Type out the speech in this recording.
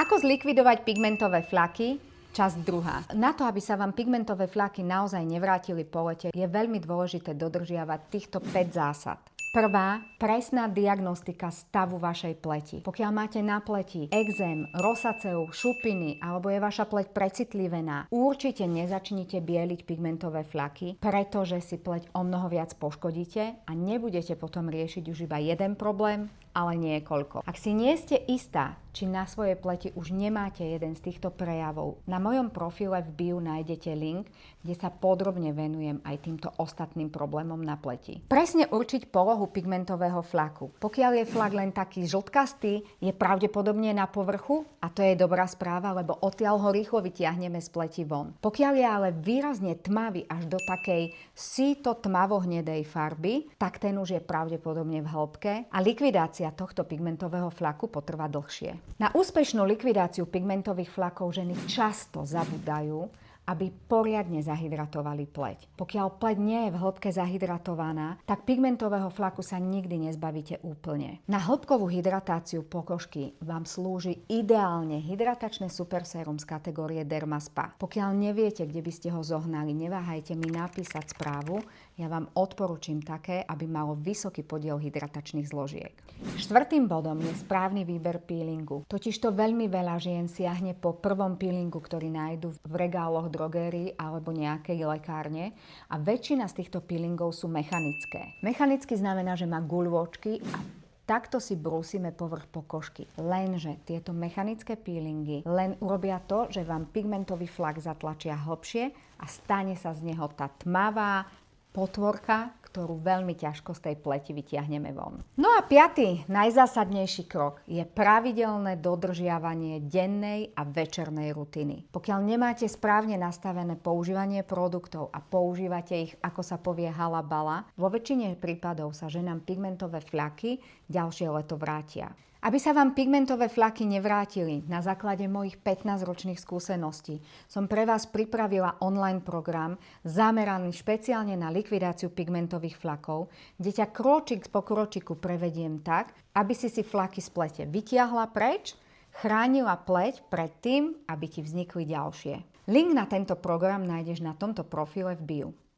Ako zlikvidovať pigmentové fľaky? Časť druhá. Na to, aby sa vám pigmentové fľaky naozaj nevrátili po lete, je veľmi dôležité dodržiavať týchto 5 zásad. Prvá, presná diagnostika stavu vašej pleti. Pokiaľ máte na pleti exém, rosaceu, šupiny alebo je vaša pleť precitlivená, určite nezačnite bieliť pigmentové fľaky, pretože si pleť omnoho viac poškodíte a nebudete potom riešiť už iba jeden problém, ale niekoľko. Ak si nie ste istá, či na svojej pleti už nemáte jeden z týchto prejavov, na mojom profile v bio nájdete link, kde sa podrobne venujem aj týmto ostatným problémom na pleti. Presne určiť polohu pigmentového fľaku. Pokiaľ je flak len taký žltkastý, je pravdepodobne na povrchu a to je dobrá správa, lebo odtiaľ ho rýchlo vytiahneme z pleti von. Pokiaľ je ale výrazne tmavý až do takej síto tmavo-hnedej farby, tak ten už je pravdepodobne v hĺbke a likvidácia tohto pigmentového fľaku potrvá dlhšie. Na úspešnú likvidáciu pigmentových fľakov ženy často zabúdajú, aby poriadne zahydratovali pleť. Pokiaľ pleť nie je v hĺbke zahydratovaná, tak pigmentového fľaku sa nikdy nezbavíte úplne. Na hĺbkovú hydratáciu pokožky vám slúži ideálne hydratačné supersérum z kategórie Dermaspa. Pokiaľ neviete, kde by ste ho zohnali, neváhajte mi napísať správu, ja vám odporúčim také, aby malo vysoký podiel hydratačných zložiek. Štvrtým bodom je správny výber peelingu. Totižto veľmi veľa žien siahne po prvom peelingu, ktorý nájdu v regáloch drogérii alebo nejakej lekárne a väčšina z týchto peelingov sú mechanické. Mechanicky znamená, že má guľôčky a takto si brúsime povrch pokožky. Lenže tieto mechanické peelingy len urobia to, že vám pigmentový flak zatlačia hlbšie a stane sa z neho tá tmavá potvorka, ktorú veľmi ťažko z tej pleti vytiahneme von. No a piaty, najzásadnejší krok je pravidelné dodržiavanie dennej a večernej rutiny. Pokiaľ nemáte správne nastavené používanie produktov a používate ich, ako sa povie halabala, vo väčšine prípadov sa ženám pigmentové fľaky ďalšie leto vrátia. Aby sa vám pigmentové fľaky nevrátili, na základe mojich 15-ročných skúseností som pre vás pripravila online program zameraný špeciálne na likvidáciu pigmentových fľakov, kde ťa kročík po kročiku prevediem tak, aby si fľaky z plete vytiahla preč, chránila pleť pred tým, aby ti vznikli ďalšie. Link na tento program nájdeš na tomto profile v bio.